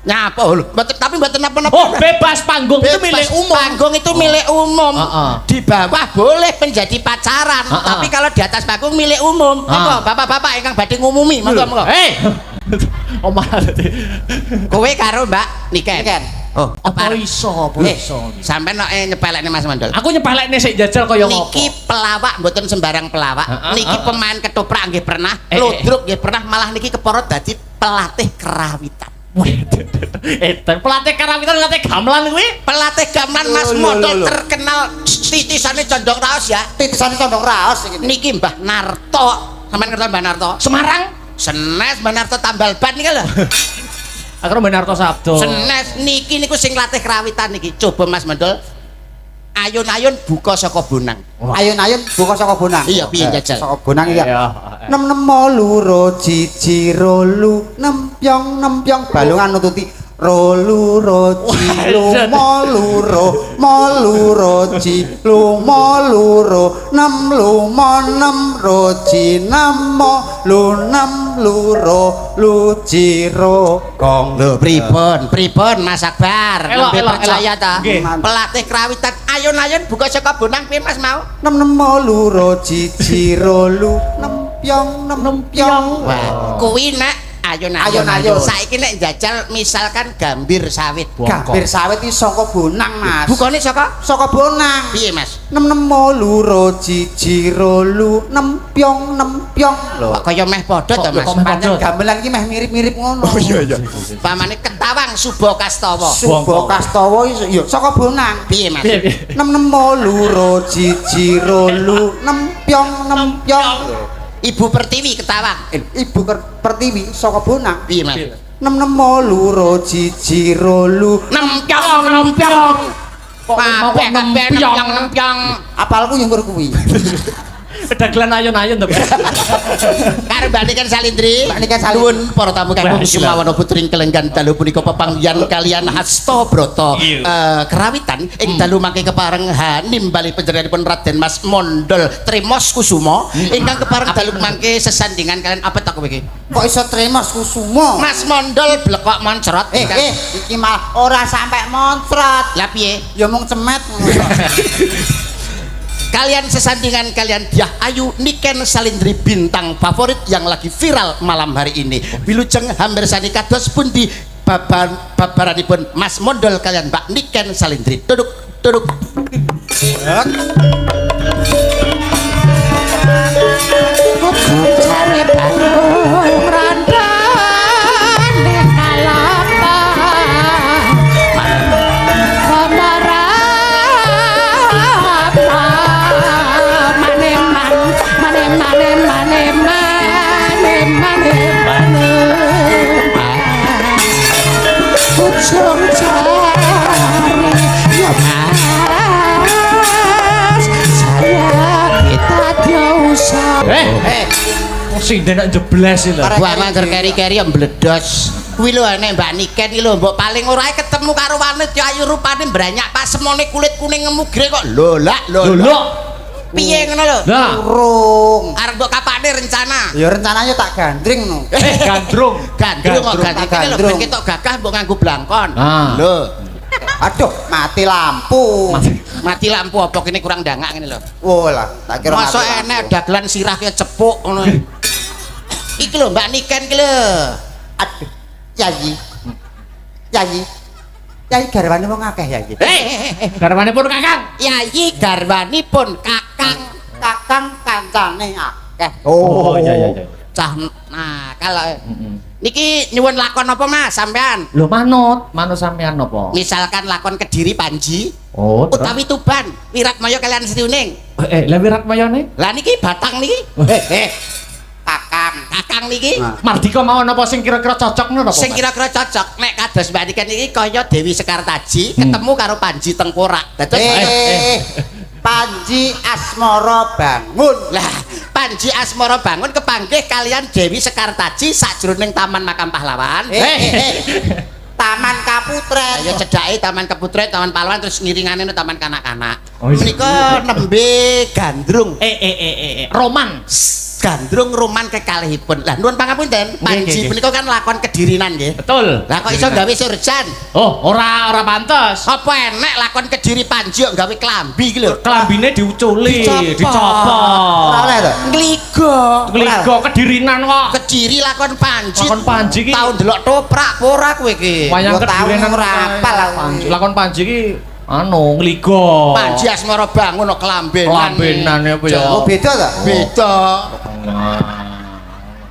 Nyapa lho. Tapi mboten napa-napa. Oh, bebas panggung itu Bebas. milik umum. Panggung itu milik umum. Heeh. Di bawah boleh menjadi pacaran, Heeh. tapi kalau di atas panggung milik umum. Monggo, bapak-bapak ingkang badhe ngumumi, monggo. Hei. Oh malah tadi. Kowe karo Mbak Niken. Niken. Oh, Apa iso, apa iso. Sampeyan nek nyepelekne Mas Mandol. Aku nyepelekne sik jajal kaya ngopo. Niki pelawak mboten sembarang pelawak. Niki pemain ketoprak nggih pernah, Eh, ludruk nggih pernah, malah niki keporot dadi pelatih kerawitan. Pelatih karawitan pelatih gamelan kuwi. Pelatih gamelan Mas Model terkenal titisane condong raos ya. Titisane condong raos iki. Niki Mbah Narto. Sampeyan ngerti Mbah Narto? Semarang. Senes Mbah Narto tambal ban niki lho. Aku Benarto Sabdo. Senes niki niku sing latih karawitan niki. Coba Mas Model. Ayun-ayun buka saka bonang. Ayun-ayun buka saka bonang. Iya, piye jajal? Saka bonang iya. Iya. 6 1 rolu nempyong balungan nututi rolu roji lumoluro moluro lumoluro 6 lumo 6 roji namo lu 6 luro luciro gong. Lho pripun Mas Akbar? Elok, Nembe elok, percaya elok. ta? Nggih. Pelatih karawitan ayun-ayun buka saka bonang piye Mas mau? 6 luro jiji rolu nempyong. Wah, kuwi nek ayun-ayun. Ayun-ayun. Saiki nek jajal misalkan gambir sawit. Gambir sawit iki saka bonang Mas. Bukane saka Saka bonang. piye Mas? 6 luro jiji rolu nempyong. Lho. Kok kaya meh padha to Kok- Mas? kok meh Pancen padha? gamelan iki meh mirip-mirip ngono. Oh iya. Pamane Ketawang Suba Kastawa. Suba Kastawa iki ya saka bonang. Piye Mas? Piye, piye? 6 luro jiji rolu nempyong. Ibu Pertiwi Ketawang. Ibu Pertiwi saka bonang. Piye Mas? 6 luro jiji rolu Nempyong. Kabeh nempyong. apalku yang kuwi. Dagelan ayun-ayun to. Karo Mbak Niken Salindri. Mbak Niken Salindri. Nuwun para tamu kagum Wah, gila. sumawana putring kelenggan dalu punika pepanggihan kalian Hasta Brata kerawitan ing dalu mangke kepareng nimbali panjenenganipun Raden Mas Mondol Tremos Kusumo ingkang kepareng dalu mangke sesandingan kalian apa tak kowe iki? Kok iso Tremos Kusumo? Mas Mondol blekok moncrot. Iki malah ora sampai moncrot. Lah piye? Ya mung cemet. Kalian sesandingan kalian Diah Ayu Niken Salindri bintang favorit yang lagi viral malam hari ini. Wilujeng hambersani kados pundi babaranipun Mas Mondol kalian Mbak Niken Salindri. Duduk. Cari bangun randane kalapa pemerapa mane ujung jari ya mas saya kita diusah Sinden nak jebles iki lho. Wah manjer keri-keri yang bledos. Kuwi lho nek Mbak Niken iki lho mbok paling ora ketemu karo wanita ayu rupane branyak pas semone kulit kuning ngemugre kok lho lak lho. Piye ngono lho? Lah, Urung. Arep mbok kapane rencana? Ya rencananya tak gandring no. gandrung. Gandrung kok gandrung iki lho ben Gandrung. ketok gagah mbok nganggo blangkon. Ah. Lho, Aduh, mati lampu. mati lampu apa kene kurang dangak ngene lho. Oh lah, tak kira Masa mati enek lampu. dagelan sirah kaya cepuk ngono. Iki lho Mbak Niken iki lho. Aduh, Yayi. Yayi garwane wong akeh Yayi. Garwane pun Kakang. Yayi garwanipun Kakang Kakang kancane akeh. Oh iya. cah nakal. Niki nyuwun lakon apa Mas sampean? Lho manut sampean napa? Misalkan lakon Kediri Panji Oh, terus? utawi Tuban Wiratmaya kalian Siti Uning. Lah Wiratmayane? Lah niki Batang niki Kakang niki Nah. Mardika mau napa sing kira-kira cocok napa? sing kira-kira cocok nek kados Mbak Niken iki kaya Dewi Sekartaji ketemu karo Panji Tengkorak. Dados Panji Asmara bangun. lah Panji Asmara bangun kepanggih kalian Dewi Sekartaji sakjroning Taman Makam Pahlawan. Taman Kaputren. Ayo cedhake Taman Keputren, Taman Pahlawan terus ngiringane Taman Kanak-kanak. Oh, iya. Menika nembe gandrung. Roman. Gandrung roman kekalihipun. Lah nuwun pangapunten, Panji nggih. menika kan lakon Kedirinan nggih. Betul. Lah kok iso gawe surjan? Oh, ora pantes. Apa enek lakon Kediri Panji kok gawe klambi iki lho. Kelambine diuculi, Ora dicopot. oleh to? Ngligo. Kligo kedirinan kok. Kediri lakon Panji. Lakon Panji iki Tau ndelok toprak ora kowe iki? wayang Yo tahu kedirinan ora apal aku. Lakon Panji iki ngligo. Panji Asmara bangun kok klambenan. Lambenan apa ya? Oh beda to? Beda.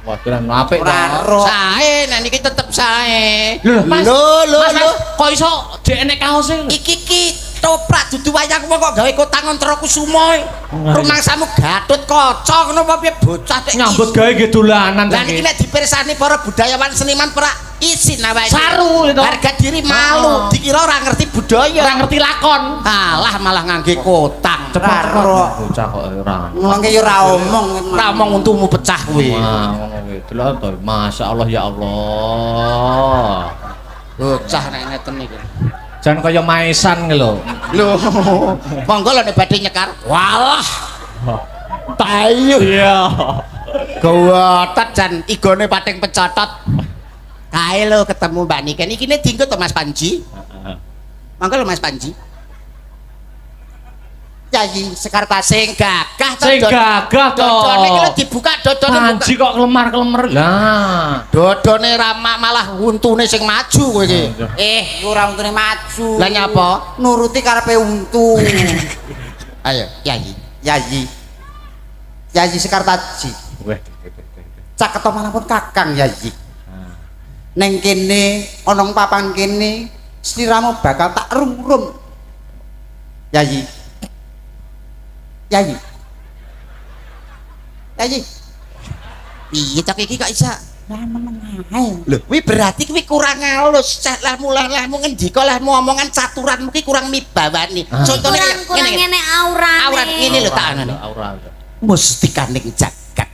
Wah, keren apik to. Ora ro. Sae, nek niki tetep sae. Lho, Mas. Lho, Mas, kok iso dhek nek kaose lho? Iki toprak dudu wayang kok gawe kotang Antara Kusuma. Rumangsamu Gatut Kaca ngono apa piye bocah nek Nyambut gawe nggih dolanan Lah niki nek dipirsani para budayawan seniman pra isin awake. Saru itu. Harga diri malu, dikira ora ngerti budaya. Ora ngerti lakon. Alah malah ngangge kotang. Cepet Ora. bocah kok ora. Mengke yo ora omong. Ora omong untumu pecah kuwi. Wah, ngono kuwi. Delok to. Masyaallah ya Allah. Bocah nek ngeten niku. Jan kaya maesan ki lho. Lho, monggo lho nek badhe nyekar. Walah. Tayu. Iya. Gawatet jan igone pating pecotot. Kae lho ketemu Mbak Niken iki ne dienggo to Mas Panji. Monggo lho Mas Panji. Yayi Sekarta Sing gagah to. Sing gagah to. Dodone iki lho dibuka dodone buka. Panji kok kelemar-kelemar. Lah. Dodone ramak malah untune sing maju kowe iki. ora untune maju. Lah nyapa? Nuruti karepe untu. Ayo, Yayi. Yayi. Yayi Sekartaji. Weh. Cak ketomanapun Kakang Yayi. Neng kene ana papan kene sliramu bakal tak rum-rum. Yayi. Yayi. Yayi. Piye cak iki kok iso? Lah menengae. Lho, kuwi berarti kuwi kurang halus. Cek lahmu ngendika lahmu omongan caturanmu ki kurang mibawani. Contone Kurang ngene aurane. Aurat ngene lho tak anane. Aura. Mustikaning jagat.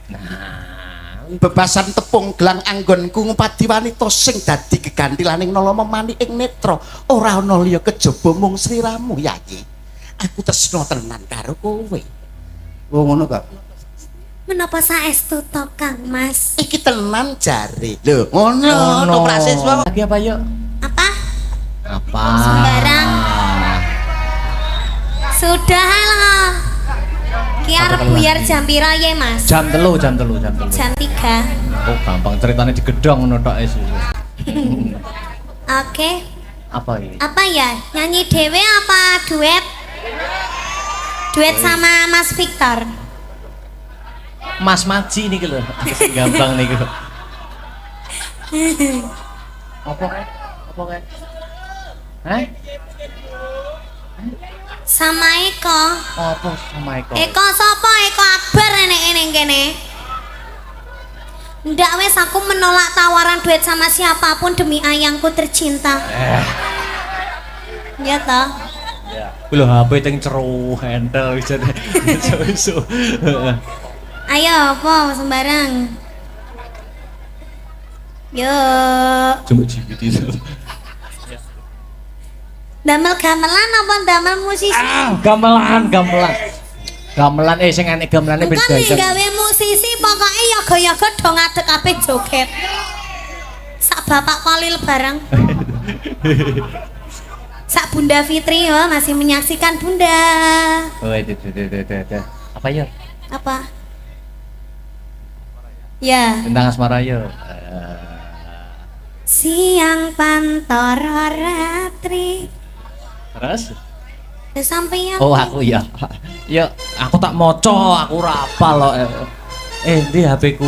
Bebasan tepung gelang anggonku ngupadi wanita sing dadi gegantilaning nalama mani ing netra. Ora ana liya kejaba mung sliramu, Yayi. Aku tresna tenan karo kowe. Oh ngono kok. Menapa saestu to Kang Mas? Iki tenan jare. Lho, ngono to prasiswa. Lagi apa yuk? Apa? Apa? Sembarang. Sudah lah. Ki arep buyar jam pira ye Mas? Jam 3. Jam 3. Oh, gampang ceritanya digedong ngono tok wis. Oke. Apa ini? Apa ya? Nyanyi dewe apa duet? Duet sama Mas Victor. Mas Maji niki lho. Sing gampang niku. Apa kae? Apa kae? Hah? Sama Eko. Apa sama Eko? Eko sapa? Eko Akbar enek kene. Ndak wes aku menolak tawaran duet sama siapapun demi ayangku tercinta. Ya toh? Lho HP teng ceru handle bisa iso. Ayo apa sembarang. Yuk. Cuma GPT itu. Damel gamelan apa damel musisi? Gamelan. Gamelan sing enek gamelane Bukan beda. nih gawe musisi pokoknya yoga-yoga dong ngadek kabeh joget. Sak bapak Kolil bareng. Sak Bunda Fitri ya masih menyaksikan Bunda. Oh, itu. Apa ya? Apa? Ya. Tentang asmara yo. Siang pantoro ratri. Terus? Sampeyan. Oh, aku ya. Ya, aku tak moco, aku ora apal kok. Ndi HP-ku?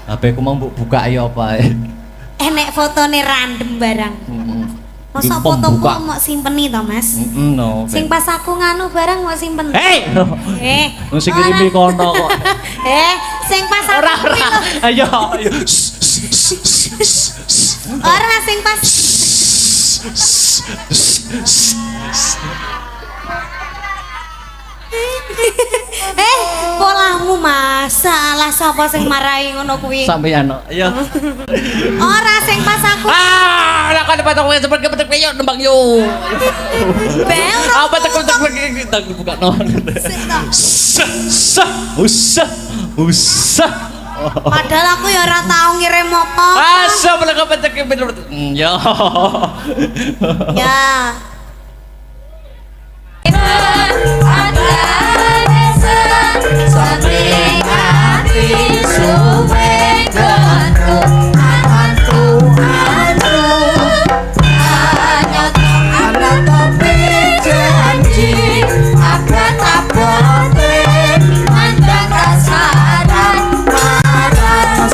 HP-ku mau mbok buka ya apa? Enek fotone random barang. Masa fotoku mau simpeni to, Mas? No. Sing pas aku nganu barang mau simpen. Hei. Wong sing kirimi kono kok. Sing pas aku Ora. Ayo. Ora sing pas. Polamu masalah sapa sing marahi ngono kuwi? Sampeyan. Ayo. Ora sing pas aku. Ora kan patok wis cepet yo nembang yo. Bel. Apa tek kita buka non. Usah. Padahal aku ya ora tau ngirim apa. Asa belaka patek bener. Yo. Ya. Sampai hati suwe gantu antu hanya tapi janji akan abote mandang kasaran marah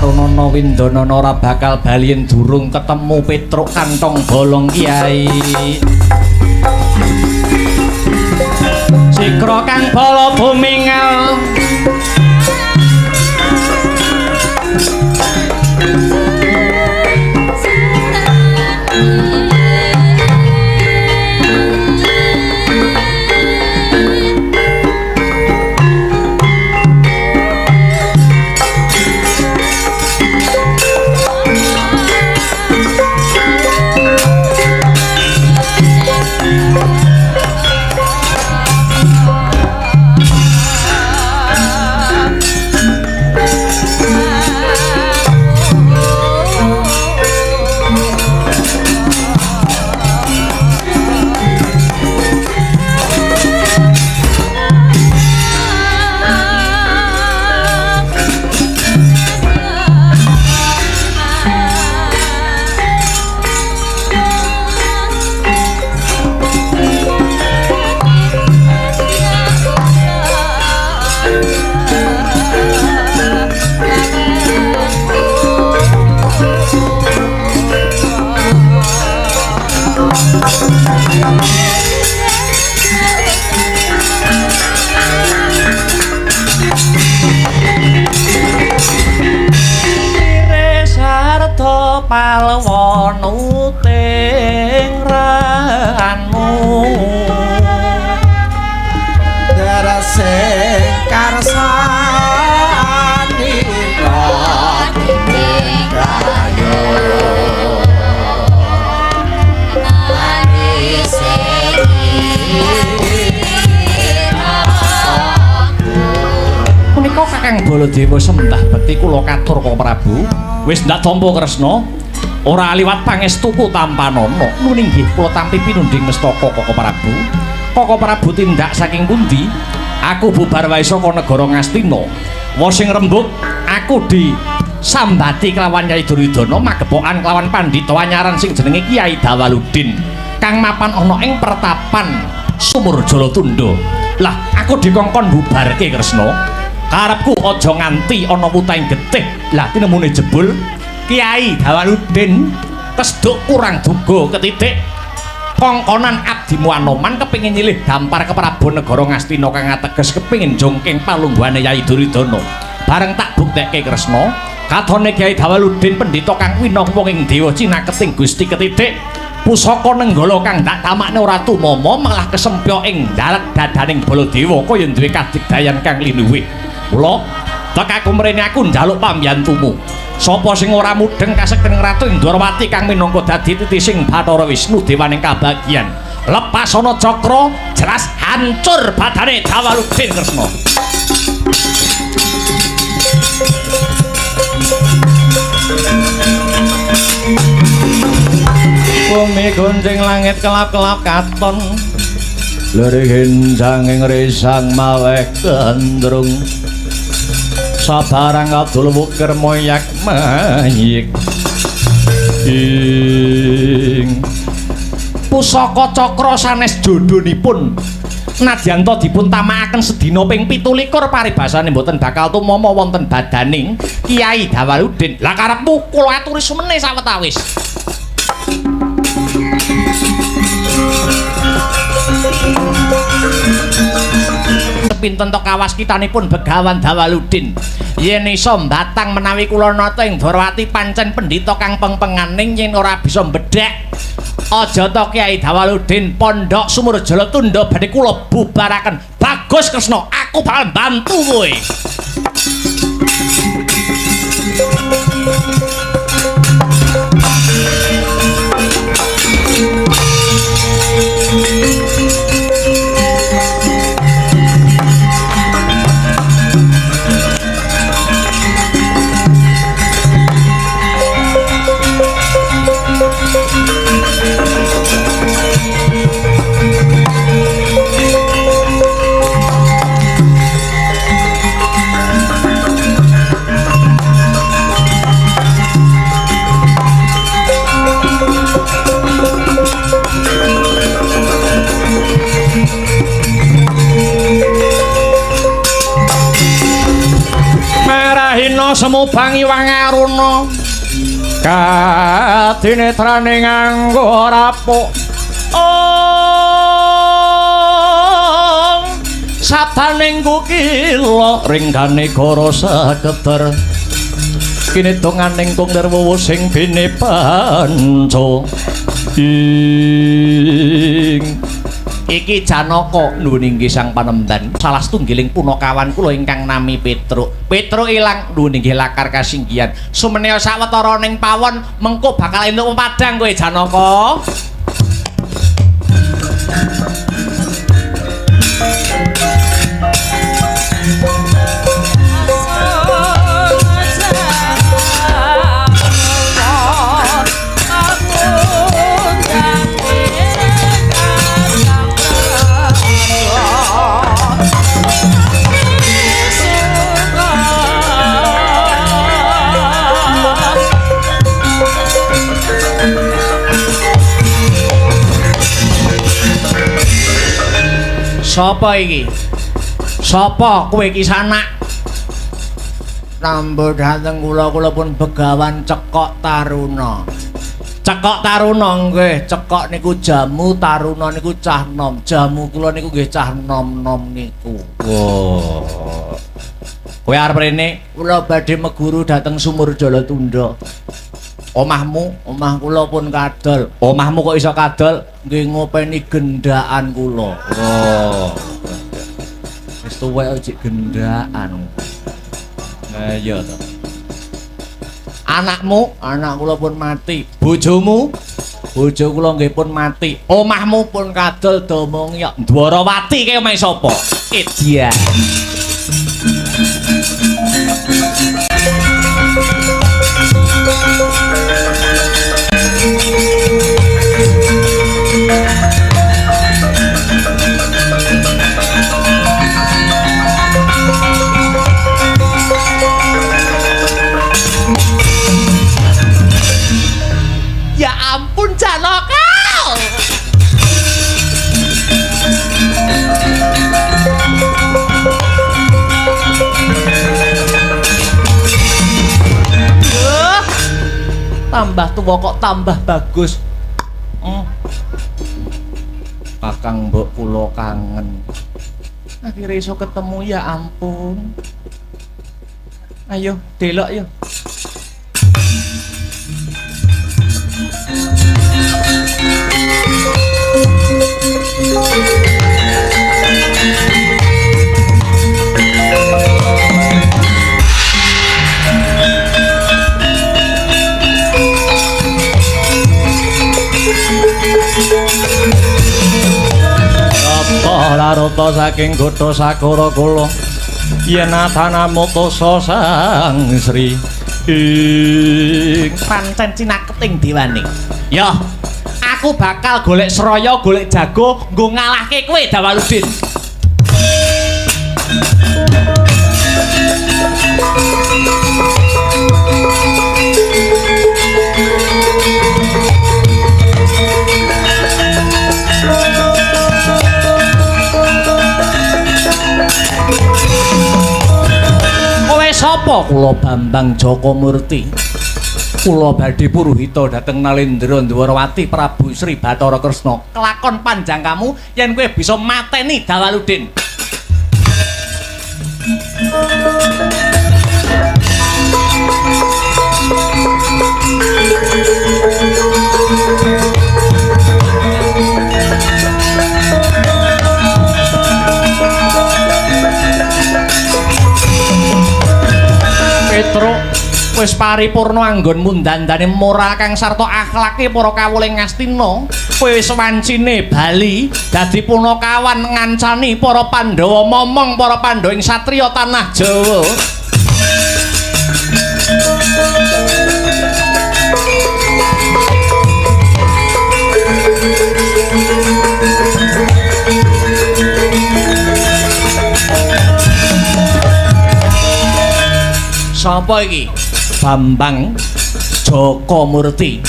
Warunana Windanana ora bakal bali yen durung ketemu Petruk kantong bolong Kiai. Sikra kang bala bumingal palwon uting ranmu darase karsani kayo punika Kakang Baladewa sembah bekti kula katur Kang Prabu. Wis ndak tampa Kresna, ora liwat pangestuku tampanana. Nun inggih kula tampi pinunding mestaka Kaka Prabu. Kaka Prabu tindak saking pundi? Aku bubar wae saka negara Ngastina. Wa sing rembug aku disambati kelawan Nyai Duryudana magepokan kelawan pandhita anyaran sing jenenge Kiai Dawaludin kang mapan ana ing pertapan Sumur Jalatundha. Lah aku dikongkon bubarke Kresna. Karepku aja nganti ana wutaing getih. Lah tinemune jebul Kiai Dawaludin kesduk kurang duga ketitik kongkonan abdimu Anoman kepingin nyilih dampar ke Prabu Negara Ngastina kang ateges kepingin jongking palungguhane Nyai Duryudana. Bareng tak buktekke Kresna, katone Kiai Dawaludin pendhita kang winong ing dewa cinaketing Gusti ketitik pusaka nenggala kang tak tamakne ora tumama malah kesempya ing dalet dadaning Baladewa kaya duwe kadigdayan kang linuwih. Mula tek aku mrene aku njaluk pambiyantumu. Sapa sing ora mudheng kasektening Ratu Indrawati kang minangka dadi titising Bathara Wisnu dewaning kabagyan. Lepas ana cakra jelas hancur badane Dawaludin Kresna. Bumi gunjing langit kelap-kelap katon. Lerihin janging risang maweh gandrung. Sabarang Abdul Wukir moyak mayik ing pusaka cakra sanes jodhonipun nadyanto dipun tamakaken sedina ping 17 paribasane mboten bakal tumama wonten badaning Kiai Dawaludin. Lah karepmu kula aturi sumene sawetawis. Pinten to kawaskitanipun Begawan Dawaludin yen iso mbatang menawi kula nata ing Dwarawati pancen pendhita kang pengpenganing yen ora bisa mbedhek aja to Kiai Dawaludin pondok Sumur Jalatundha badhe kula bubaraken. Bagus Kresna, aku bakal bantu kowe. Mahina semu bangi wangaruna kadinetrane nganggo rapuk sabaning kukila ringgane goro seketer kini donganing kung nirwuwu sing bine panco iki Janaka nuwun inggih sang panemban salah setunggiling punakawan kula ingkang nami Petruk ilang nuwun inggih lakar kasinggihan sumeneo sawetara ning pawon mengko bakal entuk padang kowe Janaka. Sapa iki? Sapa kowe iki sanak? Tambah dateng kula pun begawan Cekok Taruna. Cekok Taruna nggih, cekok niku jamu, Taruna niku cah nom. Jamu kula niku nggih cah nom-nom niku. Wow. Kowe arep rene, kula badhe meguru dateng Sumur Jalatunda. Omah kula pun kadol. Omahmu kok iso kadol? Nggih ngopeni gendaan kula. Oh. Wis tuwek ojek gendaan. Ayo to. Anak kula pun mati. Bojomu? Bojo kula nggih pun mati. Omahmu pun kadol domong ya. Dwarawati kae omahe sapa? Idya. Ya ampun Janaka. Tambah tua kok tambah bagus. Kakang mbok kula kangen. Akhirnya iso ketemu ya ampun. Ayo delok yo. Larata saking godha sakara kula yen atana mutosa sang Sri ing pancen cinaketing dewane. Ya, aku bakal golek Sraya, golek jago nggo ngalahke kowe Dawaludin. Sapa kula Bambang Jakamurti. Kula badhe puruhita dhateng Nalendra Dwarawati Prabu Sri Bathara Kresna. Kelakon panjang kamu yen kowe bisa mateni Dawaludin. Petruk wis paripurna anggon mundandane moral kang sarta akhlake para kawuling Ngastina. Kowe wis wancine bali dadi punakawan ngancani para Pandhawa, momong para Pandhawa ing satriya tanah Jawa. Sapa iki? Bambang Jakamurti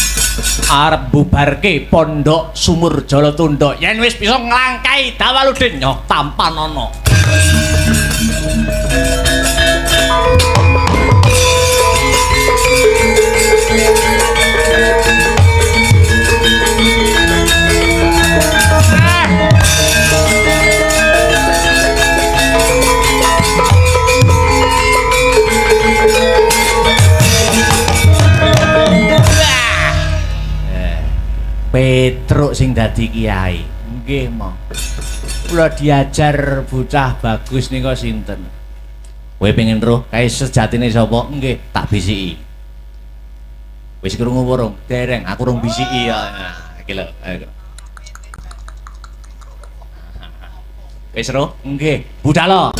arep bubarke pondok Sumur Jalatunda. Yen wis bisa nglangkai Dawaludin yo tampan ana. dadi kiai. Nggih, Mo. Kula diajar bocah bagus nika sinten? Kowe pengen roh kae sejatine sapa? Nggih, tak bisiki. Wis krungu urung? Dereng, aku rung bisiki ya. Nah, iki lho. Wis roh? Nggih, budhal.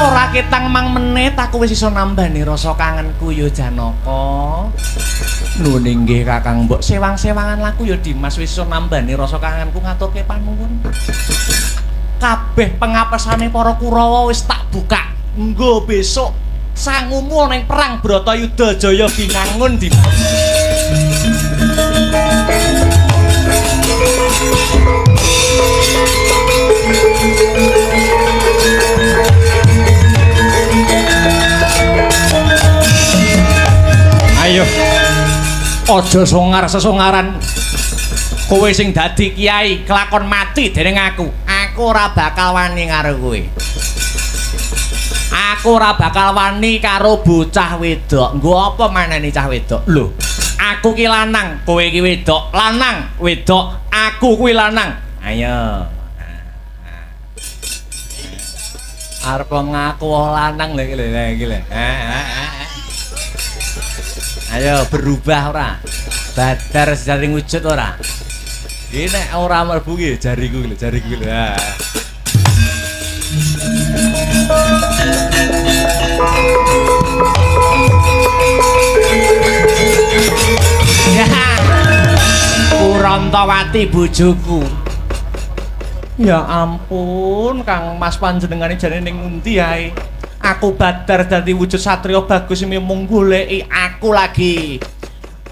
Ora ketang mang menit aku wis iso nambani rasa kangenku ya Janaka. Lho nggih Kakang, mbok sewang-sewangan laku ya Dimas wis iso nambani rasa kangenku ngaturke panuwun. Kabeh pengapesane para Kurawa wis tak buka. Nggo besok sangumu ning perang Bratayuda Jaya Binangun Dimas. Ayo, ojo songar sesongaran. Kowe sing dadi kiai kelakon mati dening aku. Aku ora bakal wani karo kowe. Aku ora bakal wani karo bocah wedok. Nggo apa maneni cah wedok? Lho, aku ki lanang, kowe ki wedok. Lanang, wedok, aku kuwi lanang. Ayo. Arep ngaku lanang lho iki lho. Ayo berubah ora? Badar sejaring wujud ora? Iki nek ora mlebu ki jariku lho, jariku lho. Kurantawati bojoku. Ya ampun, Kang Mas panjenengane jane ning ngendi ae? Aku badar dadi wujud satriya bagus mung goleki aku lagi.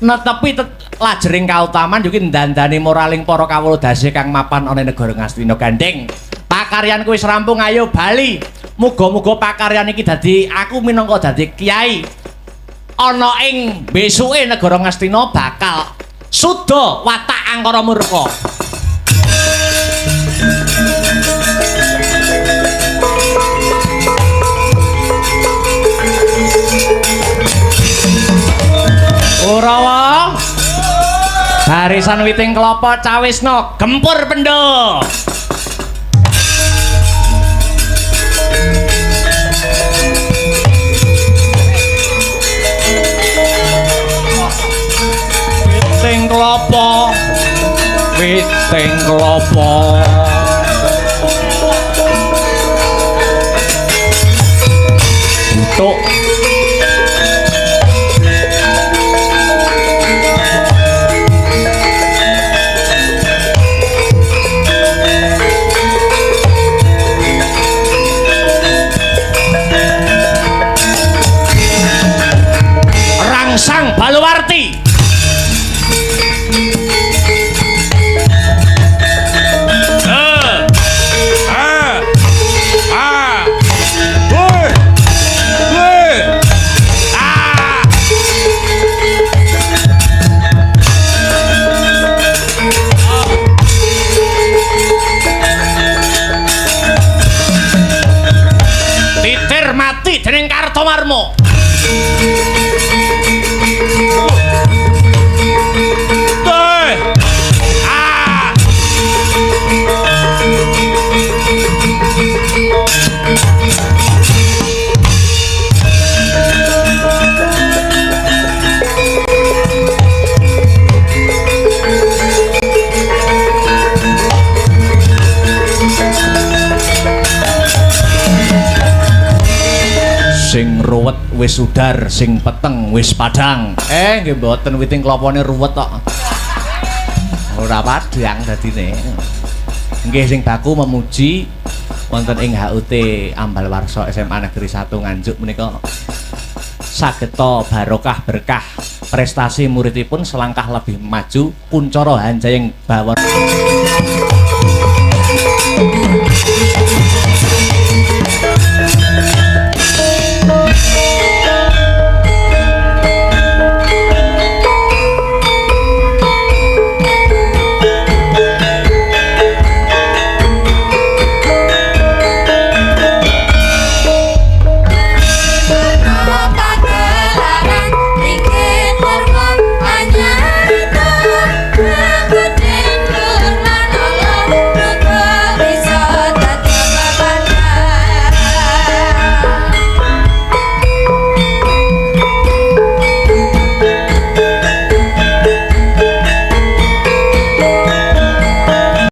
Netepi lajering kautaman yo ki ndandani moraling para kawulodase kang mapan ana negara Ngastina Gandeng. Pakaryanku wis rampung, ayo bali. Muga-muga pakaryan iki dadi aku minangka dadi kiai. Ana ing besuke negara Ngastina bakal suda watak angkara murka. Kurawa, barisan witing kelapa cawisna gempur pendo. Witing kelapa, witing kelapa. Untuk Sang Baluwarti. Titir mati dening Kartomarma. Sing ruwet wis udar, sing peteng wis padang. Nggih mboten witing klapane ruwet kok. Ora padang dadine. Nggih sing baku memuji wonten ing HUT Ambalwarsa SMA Negeri 1 Nganjuk menika sageta barokah berkah prestasi muridipun selangkah lebih maju kuncara hanjayeng bawon.